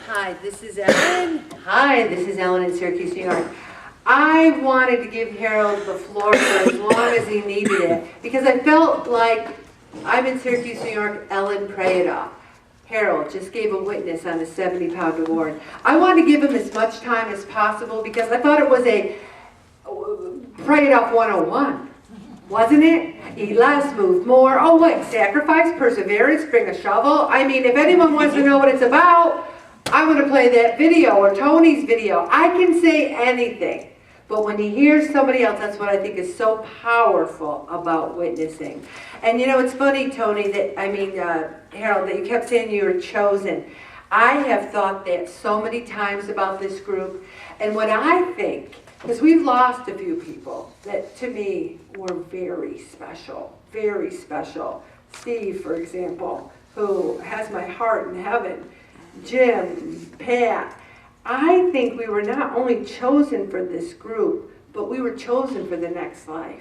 Hi, this is Ellen. Hi, this is Ellen in Syracuse, New York. I wanted to give Harold the floor for as long as he needed it because I felt like I'm in Syracuse, New York, Ellen Prayed-off. Harold just gave a witness on the 70-pound award. I wanted to give him as much time as possible because I thought it was a Prayed-off 101, wasn't it? Eat less, move more. Oh wait, sacrifice, perseverance, bring a shovel. I mean, if anyone wants to know what it's about, I'm going to play that video or Tony's video. I can say anything. But when you hear somebody else, that's what I think is so powerful about witnessing. And you know, it's funny, Tony, Harold, that you kept saying you were chosen. I have thought that so many times about this group. And what I think, because we've lost a few people that to me were very special, very special. Steve, for example, who has my heart in heaven. Jim, Pat. I think we were not only chosen for this group, but we were chosen for the next life.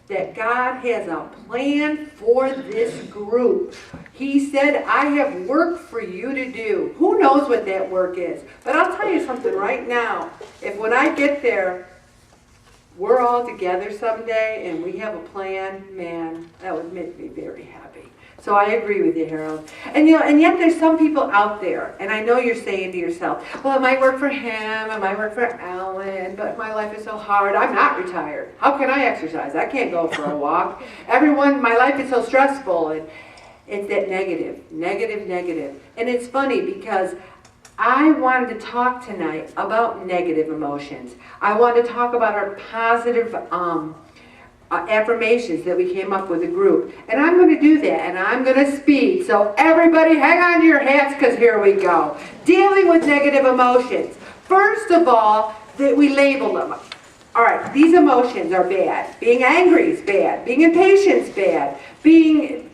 That God has a plan for this group. He said, I have work for you to do. Who knows what that work is? But I'll tell you something right now. If when I get there, we're all together someday and we have a plan, man, that would make me very happy. So I agree with you, Harold. And you know, and yet there's some people out there, and I know you're saying to yourself, well, it might work for him, it might work for Ellen, but my life is so hard. I'm not retired. How can I exercise? I can't go for a walk. My life is so stressful. And it's that negative. And it's funny because I wanted to talk tonight about negative emotions. I want to talk about our positive affirmations that we came up with a group. And I'm going to do that, and I'm going to speed. So everybody hang on to your hats because here we go. Dealing with negative emotions. First of all, we label them. All right, these emotions are bad. Being angry is bad. Being impatient is bad. Being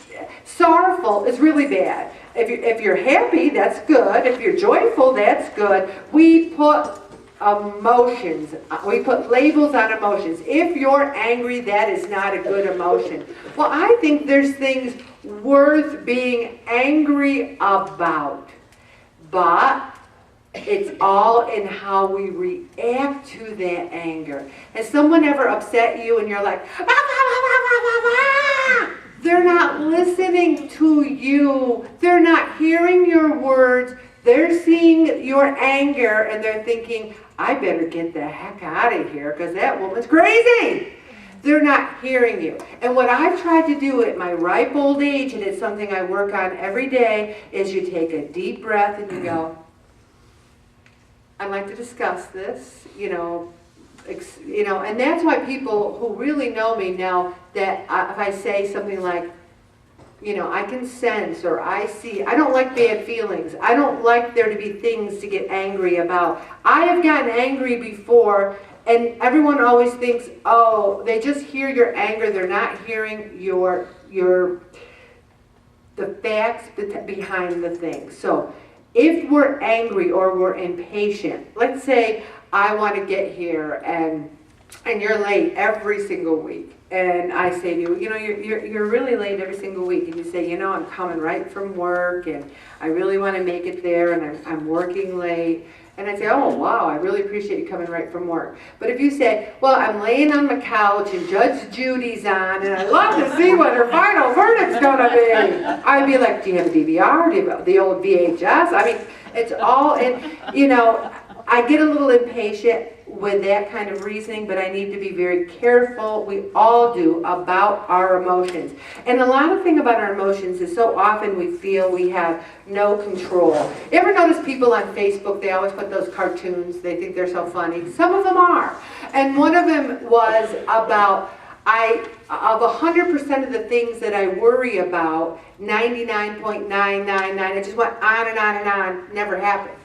sorrowful is really bad. If you're happy, that's good. If you're joyful, that's good. We put emotions. We put labels on emotions. If you're angry, that is not a good emotion. Well, I think there's things worth being angry about. But it's all in how we react to that anger. Has someone ever upset you and you're like, ah, ah, ah, ah, ah, ah. They're not listening to you. They're not hearing your words. They're seeing your anger and they're thinking, I better get the heck out of here because that woman's crazy. They're not hearing you. And what I've tried to do at my ripe old age, and it's something I work on every day, is you take a deep breath and you go, I'd like to discuss this, and that's why people who really know me know that if I say something like, I can sense or I see. I don't like bad feelings. I don't like there to be things to get angry about. I have gotten angry before, and everyone always thinks, oh, they just hear your anger. They're not hearing the facts behind the thing. So if we're angry or we're impatient, let's say I want to get here and you're late every single week. And I say to you, you're really late every single week. And you say, I'm coming right from work and I really want to make it there and I'm working late. And I say, oh, wow, I really appreciate you coming right from work. But if you say, well, I'm laying on my couch and Judge Judy's on and I'd love to see what her final verdict's going to be. I'd be like, do you have a DVR? Do you have the old VHS? I mean, it's all, I get a little impatient with that kind of reasoning, but I need to be very careful, we all do, about our emotions. And a lot of thing about our emotions is so often we feel we have no control. You ever notice people on Facebook, they always put those cartoons, they think they're so funny. Some of them are. And one of them was about, of 100% of the things that I worry about, 99.999, it just went on and on and on, never happened.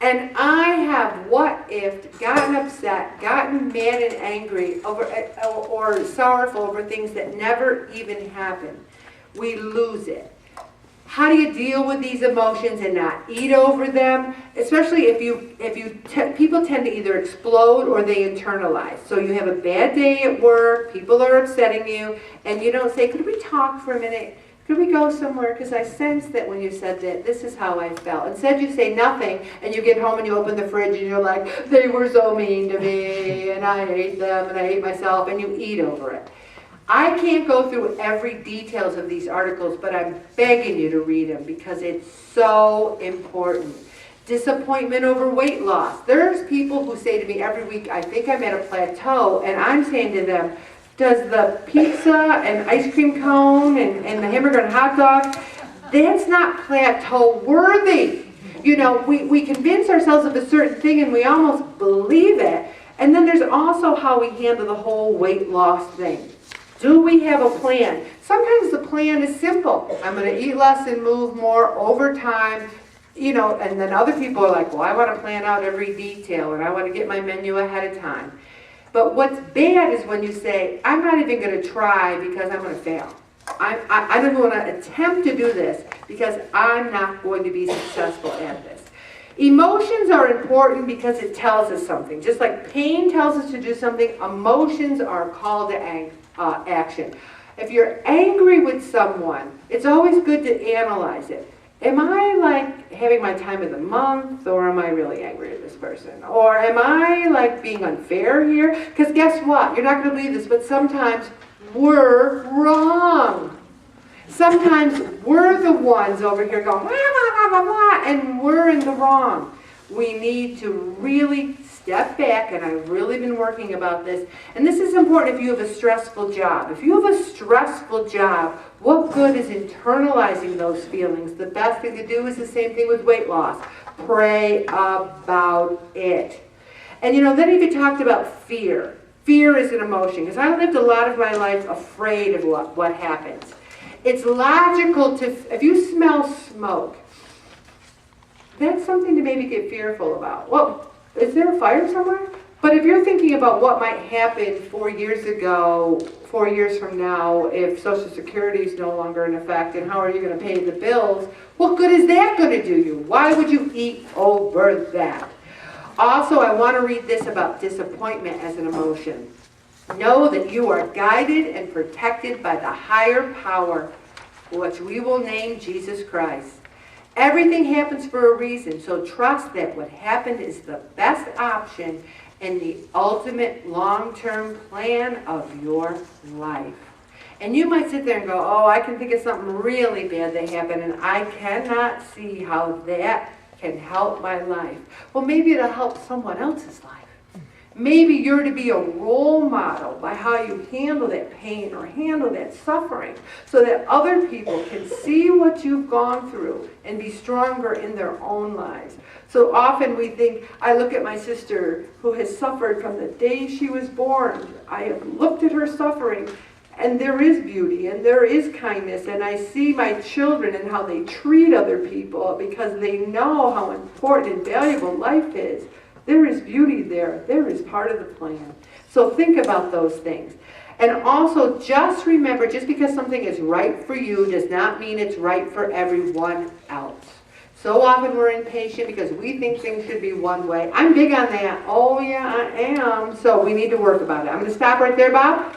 And I have, what if, gotten upset, gotten mad and angry over, or sorrowful over things that never even happened. We lose it. How do you deal with these emotions and not eat over them? Especially people tend to either explode or they internalize. So you have a bad day at work, people are upsetting you, and you don't say, could we talk for a minute? Could we go somewhere? Because I sensed that when you said that, this is how I felt. Instead you say nothing, and you get home and you open the fridge and you're like, they were so mean to me, and I hate them, and I hate myself, and you eat over it. I can't go through every details of these articles, but I'm begging you to read them because it's so important. Disappointment over weight loss. There's people who say to me every week, I think I'm at a plateau, and I'm saying to them, does the pizza and ice cream cone and the hamburger and hot dog, that's not plateau worthy. You know, we convince ourselves of a certain thing and we almost believe it. And then there's also how we handle the whole weight loss thing. Do we have a plan? Sometimes the plan is simple. I'm going to eat less and move more over time. You know, and then other people are like, well, I want to plan out every detail and I want to get my menu ahead of time. But what's bad is when you say, I'm not even going to try because I'm going to fail. I don't want to attempt to do this because I'm not going to be successful at this. Emotions are important because it tells us something. Just like pain tells us to do something, emotions are a call to action. If you're angry with someone, it's always good to analyze it. Am I like having my time of the month, or am I really angry at this person? Or am I like being unfair here? Because guess what? You're not going to believe this, but sometimes we're wrong. Sometimes we're the ones over here going, blah, blah, blah, blah, blah, and we're in the wrong. We need to really step back, and I've really been working about this. And this is important if you have a stressful job. If you have a stressful job, what good is internalizing those feelings? The best thing to do is the same thing with weight loss. Pray about it. And you know, then if you talked about fear. Fear is an emotion, because I lived a lot of my life afraid of what happens. It's logical to, if you smell smoke, that's something to maybe get fearful about. Well, is there a fire somewhere? But if you're thinking about what might happen 4 years ago, 4 years from now, if Social Security is no longer in effect, and how are you going to pay the bills, what good is that going to do you? Why would you eat over that? Also, I want to read this about disappointment as an emotion. Know that you are guided and protected by the higher power, which we will name Jesus Christ. Everything happens for a reason, so trust that what happened is the best option and the ultimate long-term plan of your life. And you might sit there and go, oh, I can think of something really bad that happened, and I cannot see how that can help my life. Well, maybe it'll help someone else's life. Maybe you're to be a role model by how you handle that pain or handle that suffering so that other people can see what you've gone through and be stronger in their own lives. So often we think, I look at my sister who has suffered from the day she was born. I have looked at her suffering, and there is beauty and there is kindness, and I see my children and how they treat other people because they know how important and valuable life is. There is beauty there. There is part of the plan. So think about those things. And also just remember, just because something is right for you does not mean it's right for everyone else. So often we're impatient because we think things should be one way. I'm big on that. Oh yeah, I am. So we need to work about it. I'm going to stop right there, Bob.